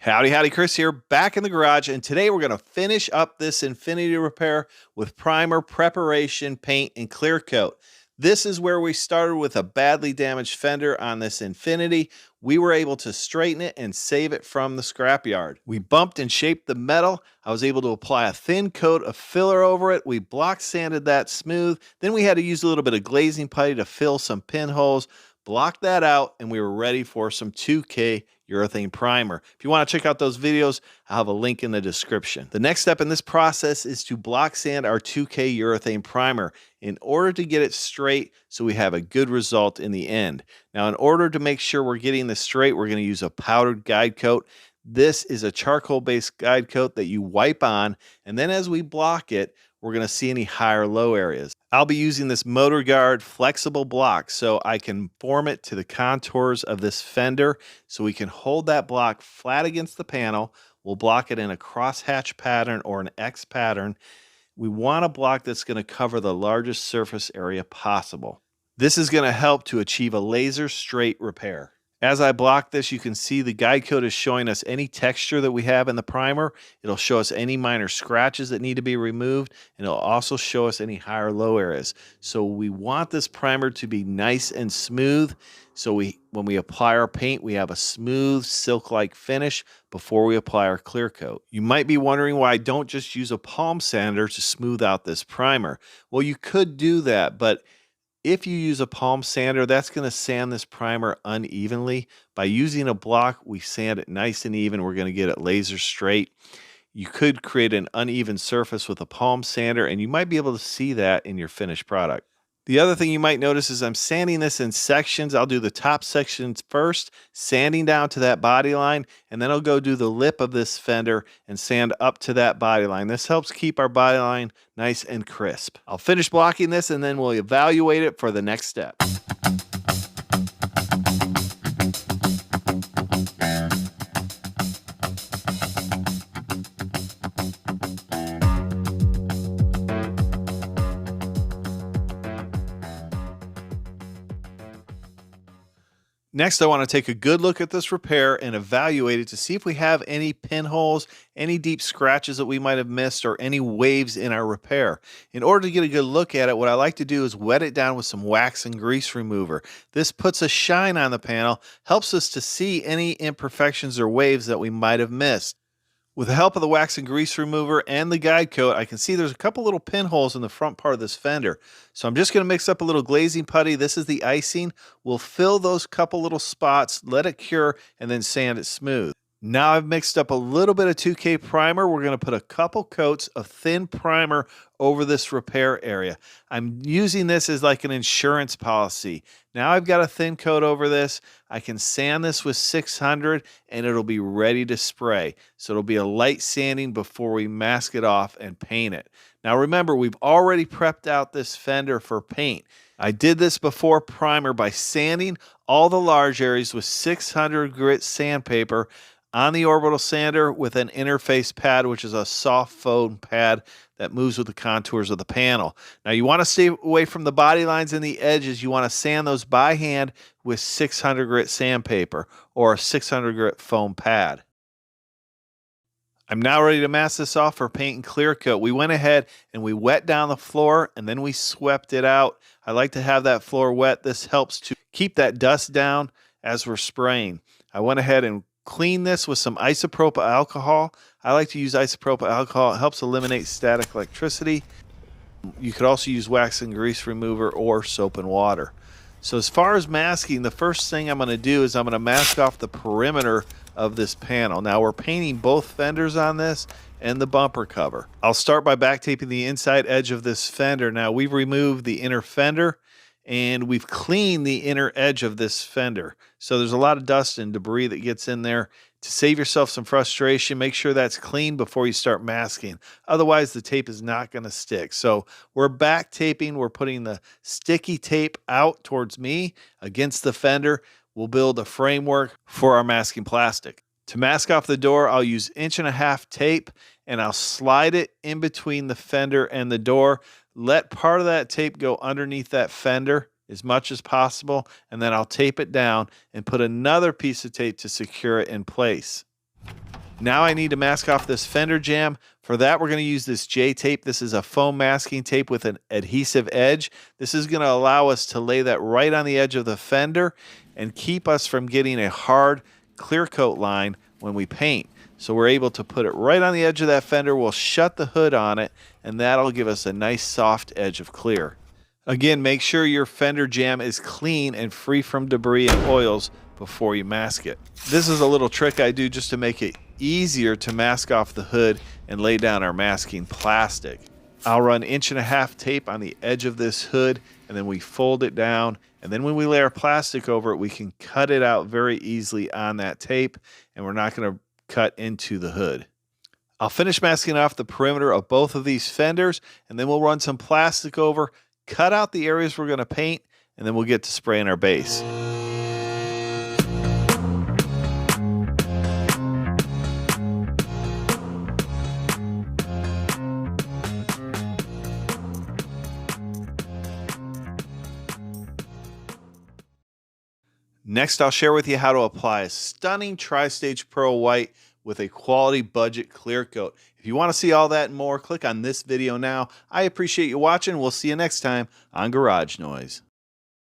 Howdy, howdy, Chris here, back in the garage, and today we're going to finish up this Infinity repair with primer, preparation, paint, and clear coat. This is where we started with a badly damaged fender on this Infinity. We were able to straighten it and save it from the scrapyard. We bumped and shaped the metal. I was able to apply a thin coat of filler over it. We block sanded that smooth. Then we had to use a little bit of glazing putty to fill some pinholes. Block that out, and we were ready for some 2K urethane primer. If you want to check out those videos, I'll have a link in the description. The next step in this process is to block sand our 2K urethane primer in order to get it straight so we have a good result in the end. Now, in order to make sure we're getting this straight, we're going to use a powdered guide coat. This is a charcoal-based guide coat that you wipe on, and then as we block it, we're going to see any high or low areas. I'll be using this motoguard flexible block so I can form it to the contours of this fender so we can hold that block flat against the panel. We'll block it in a crosshatch pattern or an X pattern. We want a block that's going to cover the largest surface area possible. This is going to help to achieve a laser straight repair. As I block this, you can see the guide coat is showing us any texture that we have in the primer. It'll show us any minor scratches that need to be removed, and it'll also show us any high or low areas. So we want this primer to be nice and smooth. So when we apply our paint, we have a smooth silk-like finish before we apply our clear coat. You might be wondering why I don't just use a palm sander to smooth out this primer. Well, you could do that, but if you use a palm sander, that's going to sand this primer unevenly. By using a block, we sand it nice and even. We're going to get it laser straight. You could create an uneven surface with a palm sander, and you might be able to see that in your finished product. The other thing you might notice is I'm sanding this in sections. I'll do the top sections first, sanding down to that body line, and then I'll go do the lip of this fender and sand up to that body line. This helps keep our body line nice and crisp. I'll finish blocking this and then we'll evaluate it for the next step. Next, I want to take a good look at this repair and evaluate it to see if we have any pinholes, any deep scratches that we might have missed, or any waves in our repair. In order to get a good look at it, what I like to do is wet it down with some wax and grease remover. This puts a shine on the panel, helps us to see any imperfections or waves that we might have missed. With the help of the wax and grease remover and the guide coat, I can see there's a couple little pinholes in the front part of this fender. So I'm just going to mix up a little glazing putty. This is the icing. We'll fill those couple little spots, let it cure, and then sand it smooth. Now I've mixed up a little bit of 2K primer. We're going to put a couple coats of thin primer over this repair area. I'm using this as like an insurance policy. Now I've got a thin coat over this. I can sand this with 600 and it'll be ready to spray. So it'll be a light sanding before we mask it off and paint it. Now remember, we've already prepped out this fender for paint. I did this before primer by sanding all the large areas with 600 grit sandpaper on the orbital sander with an interface pad, which is a soft foam pad that moves with the contours of the panel. Now you want to stay away from the body lines and the edges. You want to sand those by hand with 600 grit sandpaper or a 600 grit foam pad. I'm now ready to mask this off for paint and clear coat. We went ahead and we wet down the floor and then we swept it out. I like to have that floor wet. This helps to keep that dust down as we're spraying. I went ahead and clean this with some isopropyl alcohol. I like to use isopropyl alcohol. It helps eliminate static electricity. You could also use wax and grease remover or soap and water. So as far as masking, the first thing I'm going to do is I'm going to mask off the perimeter of this panel. Now we're painting both fenders on this and the bumper cover. I'll start by back taping the inside edge of this fender. Now we've removed the inner fender and we've cleaned the inner edge of this fender. So there's a lot of dust and debris that gets in there. To save yourself some frustration, make sure that's clean before you start masking. Otherwise, the tape is not going to stick. So we're back taping. We're putting the sticky tape out towards me against the fender. We'll build a framework for our masking plastic. To mask off the door, I'll use 1.5" tape and I'll slide it in between the fender and the door. Let part of that tape go underneath that fender as much as possible, and then I'll tape it down and put another piece of tape to secure it in place. Now I need to mask off this fender jamb. For that, we're going to use this J tape. This is a foam masking tape with an adhesive edge. This is going to allow us to lay that right on the edge of the fender and keep us from getting a hard clear coat line when we paint. So we're able to put it right on the edge of that fender. We'll shut the hood on it, and that'll give us a nice soft edge of clear. Again, make sure your fender jamb is clean and free from debris and oils before you mask it. This is a little trick I do just to make it easier to mask off the hood and lay down our masking plastic. I'll run 1.5" tape on the edge of this hood, and then we fold it down, and then when we lay our plastic over it, we can cut it out very easily on that tape, and we're not going to cut into the hood. I'll finish masking off the perimeter of both of these fenders, and then we'll run some plastic over, cut out the areas we're going to paint, and then we'll get to spraying our base. Next, I'll share with you how to apply a stunning Tri-Stage Pearl White with a quality budget clear coat. If you want to see all that and more, click on this video now. I appreciate you watching. We'll see you next time on Garage Noise.